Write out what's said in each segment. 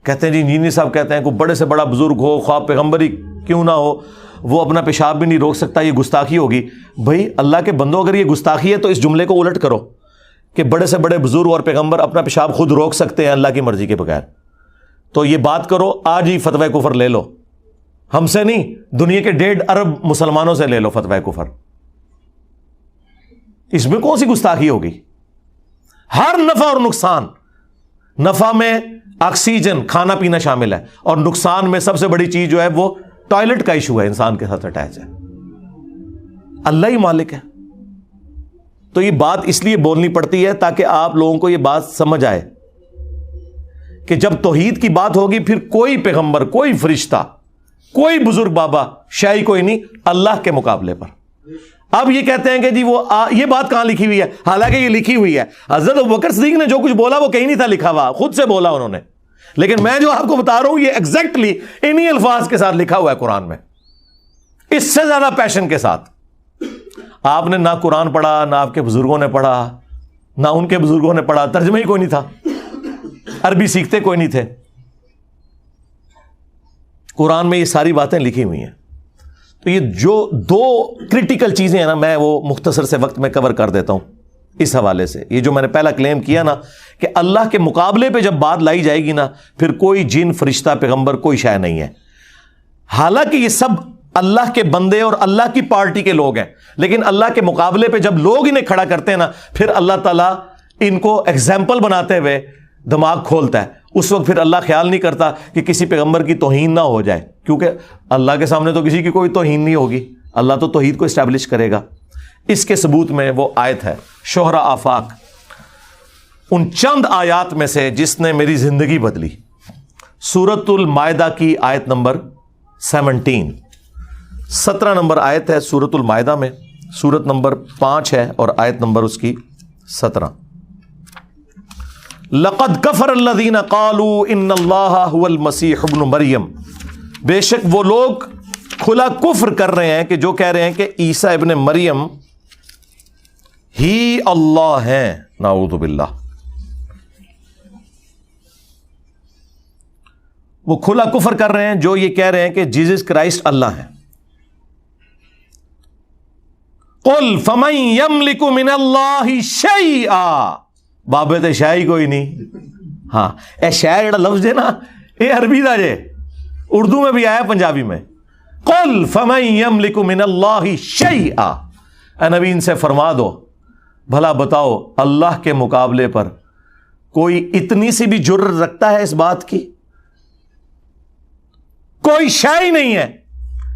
کہتے ہیں جی انجینئر صاحب کہتے ہیں کوئی بڑے سے بڑا بزرگ ہو، خواہ پیغمبر ہی کیوں نہ ہو، وہ اپنا پیشاب بھی نہیں روک سکتا، یہ گستاخی ہوگی۔ بھائی اللہ کے بندوں اگر یہ گستاخی ہے تو اس جملے کو الٹ کرو کہ بڑے سے بڑے بزرگ اور پیغمبر اپنا پیشاب خود روک سکتے ہیں اللہ کی مرضی کے بغیر، تو یہ بات کرو آج ہی فتوی کفر لے لو، ہم سے نہیں، دنیا کے 1.5 ارب مسلمانوں سے لے لو فتوی کفر۔ اس میں کون سی گستاخی ہوگی؟ ہر نفع اور نقصان، نفع میں آکسیجن کھانا پینا شامل ہے، اور نقصان میں سب سے بڑی چیز جو ہے وہ ٹوائلٹ کا ایشو ہے، انسان کے ساتھ اٹیچ ہے۔ اللہ ہی مالک ہے۔ تو یہ بات اس لیے بولنی پڑتی ہے تاکہ آپ لوگوں کو یہ بات سمجھ آئے کہ جب توحید کی بات ہوگی پھر کوئی پیغمبر، کوئی فرشتہ، کوئی بزرگ بابا، شاہی کوئی نہیں اللہ کے مقابلے پر۔ اب یہ کہتے ہیں کہ جی وہ یہ بات کہاں لکھی ہوئی ہے؟ حالانکہ یہ لکھی ہوئی ہے، حضرت ابوبکر صدیق نے جو کچھ بولا وہ کہیں نہیں تھا لکھا ہوا، خود سے بولا انہوں نے، لیکن میں جو آپ کو بتا رہا ہوں یہ ایگزیکٹلی انہی الفاظ کے ساتھ لکھا ہوا ہے قرآن میں، اس سے زیادہ پیشن کے ساتھ۔ آپ نے نہ قرآن پڑھا، نہ آپ کے بزرگوں نے پڑھا، نہ ان کے بزرگوں نے پڑھا، ترجمہ ہی کوئی نہیں تھا، عربی سیکھتے کوئی نہیں تھے۔ قرآن میں یہ ساری باتیں لکھی ہوئی ہیں۔ تو یہ جو 2 کرٹیکل چیزیں ہیں نا، میں وہ مختصر سے وقت میں کور کر دیتا ہوں اس حوالے سے۔ یہ جو میں نے پہلا کلیم کیا نا کہ اللہ کے مقابلے پہ جب بات لائی جائے گی نا پھر کوئی جن، فرشتہ، پیغمبر کوئی شے نہیں ہے، حالانکہ یہ سب اللہ کے بندے اور اللہ کی پارٹی کے لوگ ہیں، لیکن اللہ کے مقابلے پہ جب لوگ انہیں کھڑا کرتے ہیں نا پھر اللہ تعالیٰ ان کو ایگزامپل بناتے ہوئے دماغ کھولتا ہے۔ اس وقت پھر اللہ خیال نہیں کرتا کہ کسی پیغمبر کی توہین نہ ہو جائے، کیونکہ اللہ کے سامنے تو کسی کی کوئی توہین نہیں ہوگی، اللہ تو توحید کو اسٹیبلش کرے گا۔ اس کے ثبوت میں وہ آیت ہے شہرا آفاق، ان چند آیات میں سے جس نے میری زندگی بدلی، سورۃ المائدہ کی آیت نمبر 17 نمبر آیت ہے سورۃ المائدہ میں، سورت نمبر 5 ہے اور آیت نمبر اس کی 17۔ لقد کفر الذین قالوا ان اللہ هو المسیح ابن مریم، بے شک وہ لوگ کھلا کفر کر رہے ہیں کہ جو کہہ رہے ہیں کہ عیسیٰ ابن مریم ہی اللہ ہیں، نعوذ باللہ۔ وہ کھلا کفر کر رہے ہیں جو یہ کہہ رہے ہیں کہ جیزس کرائسٹ اللہ ہے۔ قل فمن یملک من اللہ شیئا، بابے تے شاہی کوئی نہیں۔ ہاں اے شاہ جڑا لفظ ہے نا یہ عربی دا جے، اردو میں بھی آیا پنجابی میں۔ قل فمن یملک من اللہ شیئا، اے نبی ان سے فرما دو بھلا بتاؤ اللہ کے مقابلے پر کوئی اتنی سی بھی جرت رکھتا ہے اس بات کی؟ کوئی شے ہی نہیں ہے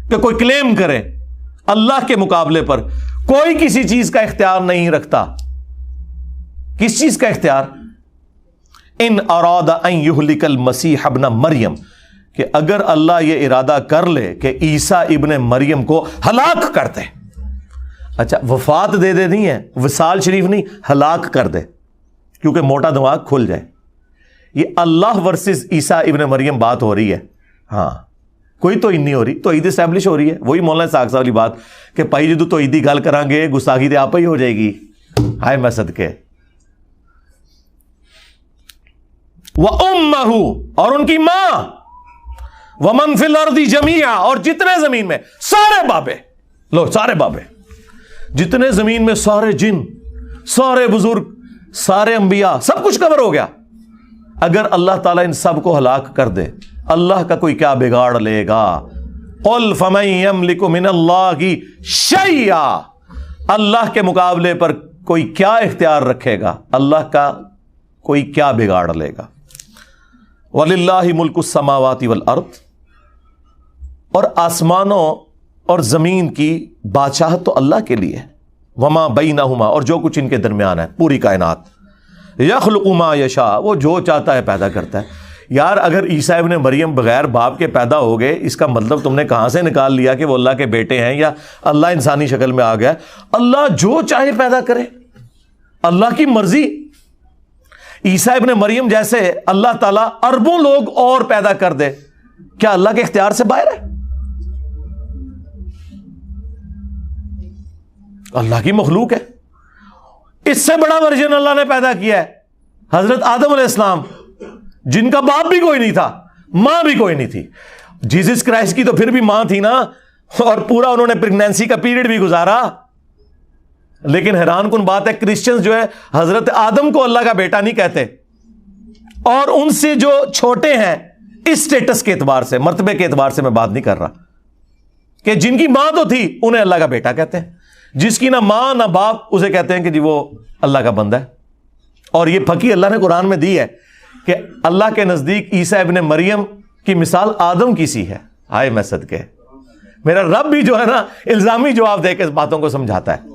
کہ کوئی کلیم کرے اللہ کے مقابلے پر، کوئی کسی چیز کا اختیار نہیں رکھتا۔ کس چیز کا اختیار؟ ان اراد ان یہلک المسیح ابن مریم، کہ اگر اللہ یہ ارادہ کر لے کہ عیسیٰ ابن مریم کو ہلاک کر دے، اچھا وفات دے دے نہیں ہے، وصال شریف نہیں، ہلاک کر دے، کیونکہ موٹا دماغ کھل جائے۔ یہ اللہ ورسز عیسیٰ ابن مریم بات ہو رہی ہے، ہاں کوئی تو نہیں ہو رہی، تو عید اسٹیبلش ہو رہی ہے۔ وہی مولانا ساکھ صاحب والی بات کہ بھائی جدو تو عیدی گل کریں گے گستاخی تے آپ ہی ہو جائے گی، ہائے میں صدقے۔ وَأُمَّهُ، اور ان کی ماں، وَمَن فِي الْأَرْضِ جَمِيعًا، اور جتنے زمین میں سارے بابے، لو سارے بابے، جتنے زمین میں سارے جن، سارے بزرگ، سارے انبیاء، سب کچھ کور ہو گیا۔ اگر اللہ تعالیٰ ان سب کو ہلاک کر دے اللہ کا کوئی کیا بگاڑ لے گا؟ قُلْ فَمَن يَمْلِكُ مِنَ اللَّهِ شَيْئًا، اللہ کے مقابلے پر کوئی کیا اختیار رکھے گا؟ اللہ کا کوئی کیا بگاڑ لے گا؟ وَلِلَّهِ مُلْكُ السَّمَاوَاتِ وَالْأَرْضِ، اور آسمانوں اور زمین کی بادشاہت تو اللہ کے لیے، وَمَا بَيْنَهُمَا، اور جو کچھ ان کے درمیان ہے، پوری کائنات۔ يَخْلُقُ مَا يَشَاءُ، وہ جو چاہتا ہے پیدا کرتا ہے۔ یار اگر عیسیٰ ابن مریم بغیر باپ کے پیدا ہو گئے، اس کا مطلب تم نے کہاں سے نکال لیا کہ وہ اللہ کے بیٹے ہیں یا اللہ انسانی شکل میں آ گیا؟ اللہ جو چاہے پیدا کرے، اللہ کی مرضی۔ عیسیٰ ابن مریم جیسے اللہ تعالیٰ اربوں لوگ اور پیدا کر دے، کیا اللہ کے اختیار سے باہر ہے؟ اللہ کی مخلوق ہے۔ اس سے بڑا ورژن اللہ نے پیدا کیا ہے، حضرت آدم علیہ السلام، جن کا باپ بھی کوئی نہیں تھا، ماں بھی کوئی نہیں تھی. جیزس کرائسٹ کی تو پھر بھی ماں تھی نا, اور پورا انہوں نے پریگنینسی کا پیریڈ بھی گزارا. لیکن حیران کن بات ہے, کرسچنز جو ہے حضرت آدم کو اللہ کا بیٹا نہیں کہتے, اور ان سے جو چھوٹے ہیں اس سٹیٹس کے اعتبار سے, مرتبے کے اعتبار سے میں بات نہیں کر رہا, کہ جن کی ماں تو تھی انہیں اللہ کا بیٹا کہتے ہیں, جس کی نہ ماں نہ باپ اسے کہتے ہیں کہ جی وہ اللہ کا بندہ ہے. اور یہ پھکی اللہ نے قرآن میں دی ہے کہ اللہ کے نزدیک عیسیٰ ابن مریم کی مثال آدم کی سی ہے. ہائے میں صدقے, میرا رب بھی جو ہے نا الزامی جواب دے کے اس باتوں کو سمجھاتا ہے.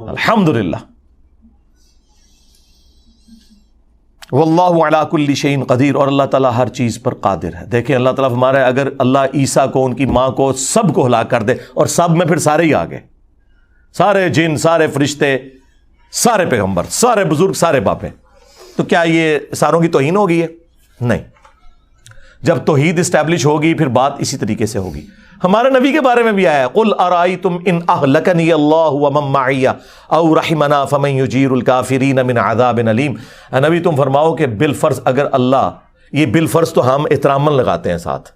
الحمدللہ. واللہ علی کل شیء قدیر, اور اللہ تعالیٰ ہر چیز پر قادر ہے. دیکھیں اللہ تعالیٰ فرما رہا ہے اگر اللہ عیسیٰ کو, ان کی ماں کو, سب کو ہلاک کر دے, اور سب میں پھر سارے ہی آگے, سارے جن, سارے فرشتے, سارے پیغمبر, سارے بزرگ, سارے باپے, تو کیا یہ ساروں کی توہین ہوگی ہے؟ نہیں. جب توحید اسٹیبلش ہوگی پھر بات اسی طریقے سے ہوگی. ہمارے نبی کے بارے میں بھی آیا ہے, قل ارائیتم ان اہلکنی اللہ ومن معی او رحمنا فمن یجیر الکافرین من عذاب علیم. نبی تم فرماؤ کہ بالفرض اگر اللہ, یہ بالفرض تو ہم احتراماً لگاتے ہیں ساتھ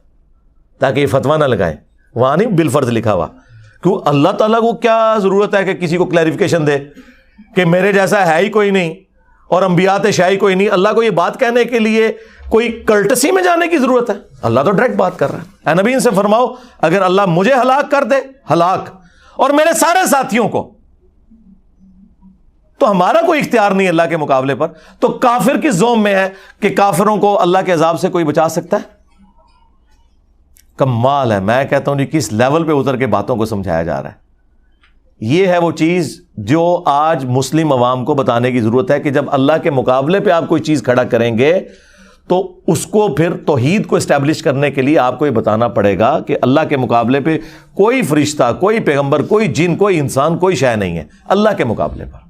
تاکہ یہ فتویٰ نہ لگائیں, وہاں نہیں بالفرض لکھا ہوا, کیوں اللہ تعالیٰ کو کیا ضرورت ہے کہ کسی کو کلیریفیکیشن دے کہ میرے جیسا ہے ہی کوئی نہیں اور انبیاء شاہی کوئی نہیں. اللہ کو یہ بات کہنے کے لیے کوئی کلٹسی میں جانے کی ضرورت ہے؟ اللہ تو ڈائریکٹ بات کر رہا ہے. اے نبی ان سے فرماؤ اگر اللہ مجھے ہلاک کر دے, ہلاک, اور میرے سارے ساتھیوں کو, تو ہمارا کوئی اختیار نہیں اللہ کے مقابلے پر. تو کافر کس زوم میں ہے کہ کافروں کو اللہ کے عذاب سے کوئی بچا سکتا ہے؟ کمال ہے. میں کہتا ہوں جی کس لیول پہ اتر کے باتوں کو سمجھایا جا رہا ہے. یہ ہے وہ چیز جو آج مسلم عوام کو بتانے کی ضرورت ہے کہ جب اللہ کے مقابلے پہ آپ کوئی چیز کھڑا کریں گے تو اس کو پھر توحید کو اسٹیبلش کرنے کے لیے آپ کو یہ بتانا پڑے گا کہ اللہ کے مقابلے پہ کوئی فرشتہ, کوئی پیغمبر, کوئی جن, کوئی انسان, کوئی شے نہیں ہے اللہ کے مقابلے پر.